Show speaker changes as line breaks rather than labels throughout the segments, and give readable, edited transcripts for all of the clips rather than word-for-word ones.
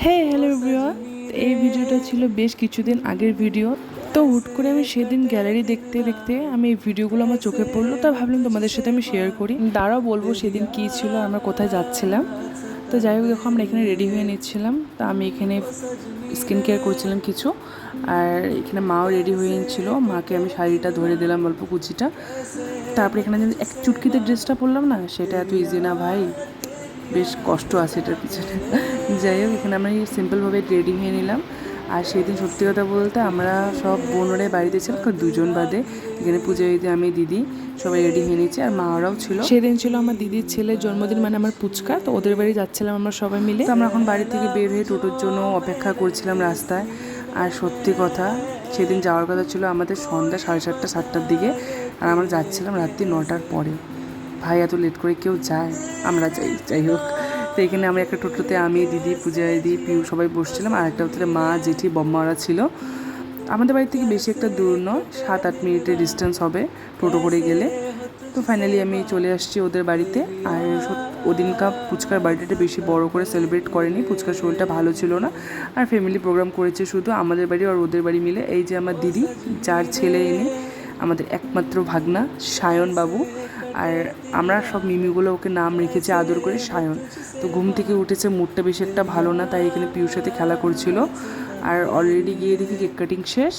Hello everyone, এই ভিডিওটা ছিল বেশ কিছুদিন আগের ভিডিও। তো হুট করে আমি সেদিন গ্যালারি দেখতে দেখতে আমি এই ভিডিওগুলো আমার চোখে পড়লো, তা ভাবলাম তোমাদের সাথে আমি শেয়ার করি। দাঁড়াও বলবো সেদিন কী ছিল, আমরা কোথায় যাচ্ছিলাম। তো যাই হোক, দেখো আমরা এখানে রেডি হয়ে নিচ্ছিলাম। তা আমি এখানে স্কিন কেয়ার করছিলাম কিছু, আর এখানে মাও রেডি হয়ে নিচ্ছিল। মাকে আমি শাড়িটা ধরে দিলাম, অল্প কুচিটা। তারপরে এখানে যে এক চুটকিতে ড্রেসটা পরলাম না, সেটা এত ইজি না ভাই, বেশ কষ্ট আছে এটার পিছনে। যাই হোক, এখানে আমরা সিম্পলভাবে রেডি হয়ে নিলাম। আর সেদিন সত্যি কথা বলতে আমরা সব বোনরাই বাড়িতে ছিলাম, দুজন বাদে। এখানে পুজো দিতে আমি দিদি সবাই রেডি হয়ে নিয়েছি, আর মারাও ছিল। সেদিন ছিল আমার দিদির ছেলের জন্মদিন, মানে আমার পুচকা। তো ওদের বাড়ি যাচ্ছিলাম আমরা সবাই মিলে। তো আমরা এখন বাড়ি থেকে বের হয়ে টোটোর জন্য অপেক্ষা করছিলাম রাস্তায়। আর সত্যি কথা, সেদিন যাওয়ার কথা ছিল আমাদের সন্ধ্যা 7:30 7টার দিকে, আর আমরা যাচ্ছিলাম রাত্রি 9টার পরে। ভাই, এত লেট করে কেউ যায়? আমরা যাই হোক। তো এখানে আমরা একটা টোটোতে আমি, দিদি, পূজা দিদি, পিউ সবাই বসছিলাম, আর একটা হচ্ছে মা, জেঠি, বম্মারা ছিল। আমাদের বাড়ি থেকে বেশি একটা দূর নয়, 7-8 মিনিটের ডিস্টেন্স হবে টোটো করে গেলে। তো ফাইনালি আমি চলে আসছি ওদের বাড়িতে। আর ওদিনকার পুচকার বার্থডেটা বেশি বড় করে সেলিব্রেট করেনি, পুচকার শরীরটা ভালো ছিল না। আর ফ্যামিলি প্রোগ্রাম করেছে শুধু আমাদের বাড়ি আর ওদের বাড়ি মিলে। এই যে আমার দিদি, যার ছেলে এনে আমাদের একমাত্র ভাগনা সায়ন বাবু। আর আমরা সব মিমিগুলো ওকে নাম রেখেছি আদর করে সায়ন। তো ঘুম থেকে উঠেছে, মুডটা বেশি একটা ভালো না, তাই এখানে পিউর সাথে খেলা করছিল। আর অলরেডি গিয়ে দেখি কেক কাটিং শেষ।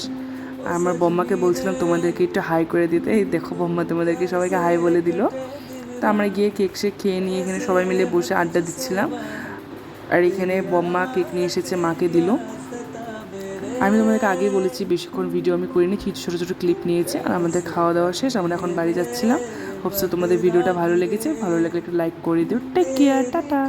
আর আমার বম্মাকে বলছিলাম তোমাদেরকে একটু হাই করে দিতে। এই দেখো বম্মা তোমাদেরকে সবাইকে হাই বলে দিল। তো আমরা গিয়ে কেক খেয়ে নিয়ে এখানে সবাই মিলে বসে আড্ডা দিচ্ছিলাম। আর এখানে বম্মা কেক নিয়ে এসেছে, মাকে দিল। আমি তোমাদেরকে আগেই বলেছি বেশিক্ষণ ভিডিও আমি করিনি, কিছু ছোটো ছোটো ক্লিপ নিয়েছি। আর আমাদের খাওয়া দাওয়া শেষ, আমরা এখন বাড়ি যাচ্ছিলাম। হোপসো তোমাদের ভিডিওটা ভালো লেগেছে, ভালো লাগলে একটু লাইক করে দিও। Take care, tata.